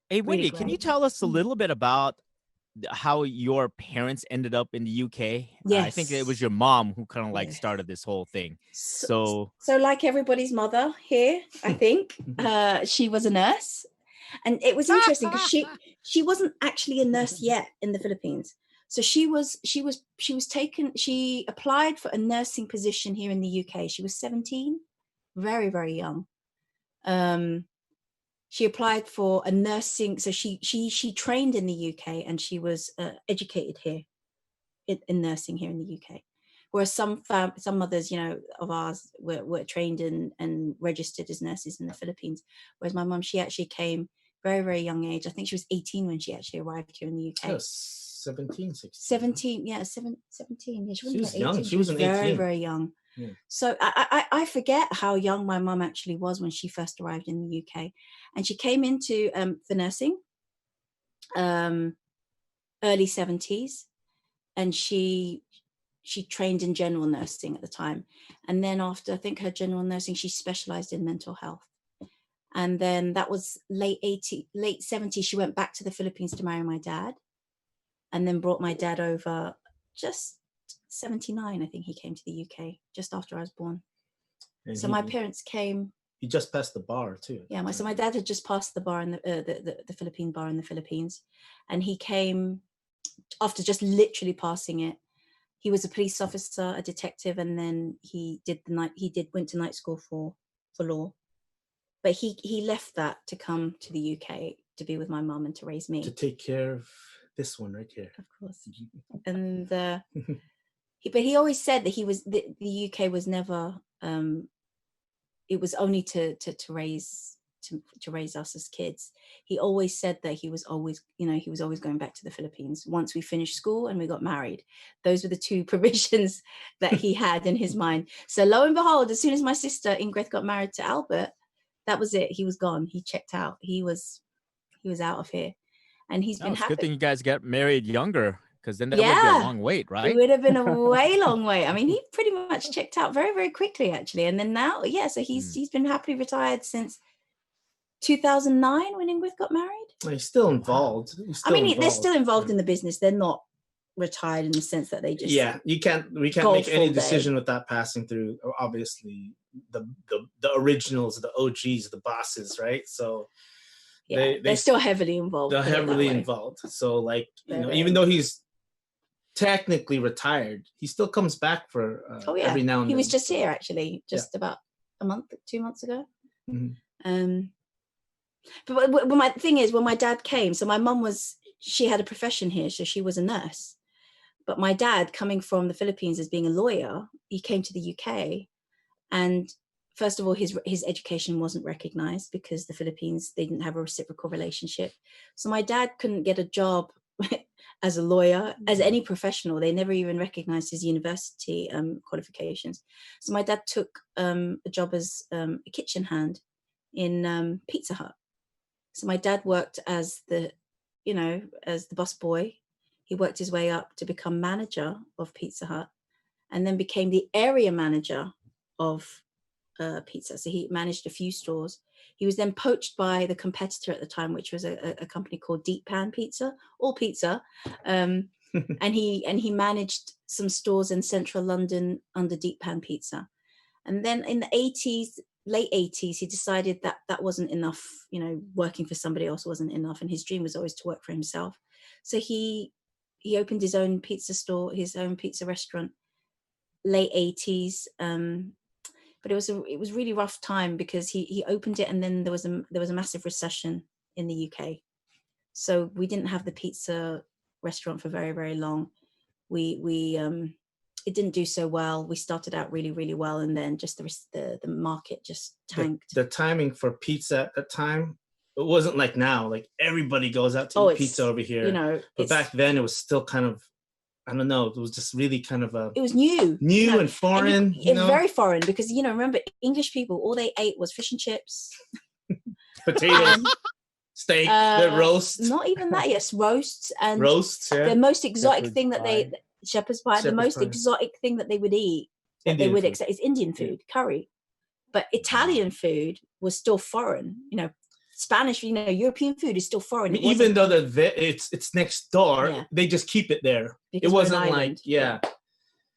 Hey, Really Wendy, can you great. tell us a little bit about how your parents ended up in the UK? I think it was Yes. your mom who kind of like Yes. started this whole thing. So, So, so like everybody's mother here, I think, she was a nurse. And it was interesting because she wasn't actually a nurse yet in the Philippines. So she applied for a nursing position here in the UK. She was 17, very, very young. She applied for a nursing, so she trained in the UK, and she was educated here in nursing here in the UK. Whereas some mothers, of ours were trained and registered as nurses in the Philippines. Whereas my mum, she actually came very, very young age. I think she was 18 when she actually arrived here in the UK. Yes, 17, 16. 17, yeah, 17. Yeah, She was 18. young. She was very, 18. very young. Yeah. So I forget how young my mum actually was when she first arrived in the UK. And she came into for nursing early 70s. And she trained in general nursing at the time. And then after, I think, her general nursing, she specialized in mental health. And then that was late 70s. She went back to the Philippines to marry my dad, and then brought my dad over just 79. I think he came to the UK just after I was born. And so my parents came. He just passed the bar too. Yeah, so my dad had just passed the bar in the Philippine bar in the Philippines, and he came after just literally passing it. He was a police officer, a detective, and then he went to night school for law. But he left that to come to the UK to be with my mum and to raise me. To take care of this one right here. Of course. And but he always said that the UK was never it was only to raise us as kids. He always said that he was always going back to the Philippines once we finished school and we got married. Those were the two provisions that he had in his mind. So lo and behold, as soon as my sister Ingrid got married to Albert, that was it. He was gone. He checked out. He was out of here, and he's been happy. Good thing you guys get married younger, because then that would be a long wait, right? It would have been a way long wait. I mean, he pretty much checked out very, very quickly, actually. And then now, so he's been happily retired since 2009 when Ingrid got married. Well, he's still involved. They're still involved in the business. They're not retired in the sense that they just we can't make any decision without passing through obviously the originals, the OGs, the bosses, right? So they're still heavily involved. They're heavily involved. So like even though he's technically retired, he still comes back for every now and then. He was just here actually, about 2 months ago. Mm-hmm. But my thing is, when my dad came, so my mum she had a profession here, so she was a nurse. But my dad, coming from the Philippines as being a lawyer, he came to the UK, and first of all, his education wasn't recognized because the Philippines, they didn't have a reciprocal relationship. So my dad couldn't get a job as a lawyer, as any professional. They never even recognized his university qualifications. So my dad took a job as a kitchen hand in Pizza Hut. So my dad worked as the busboy. He worked his way up to become manager of Pizza Hut, and then became the area manager of pizza. So he managed a few stores. He was then poached by the competitor at the time, which was a company called Deep Pan Pizza, all pizza. And he managed some stores in central London under Deep Pan Pizza. And then in the late 80s, he decided that wasn't enough, working for somebody else wasn't enough. And his dream was always to work for himself. So he opened his own pizza store, his own pizza restaurant, late 80s. But it was really rough time because he opened it, and then there was a massive recession in the UK. So we didn't have the pizza restaurant for very, very long. It didn't do so well. We started out really, really well, and then just the market just tanked. The timing for pizza at that time, it wasn't like now. Like everybody goes out to eat pizza over here. But back then it was still kind of, I don't know. It was just really kind of it was new and foreign. It was very foreign because remember, English people, all they ate was fish and chips, potatoes, steak, roast. Not even that. Yes, roasts and Yeah. The most exotic thing that shepherd's pie. The most exotic thing that they would eat, that they would accept, is Indian food, curry. But Italian food was still foreign. Spanish, European food is still foreign. Even though it's next door, they just keep it there. Because it wasn't like,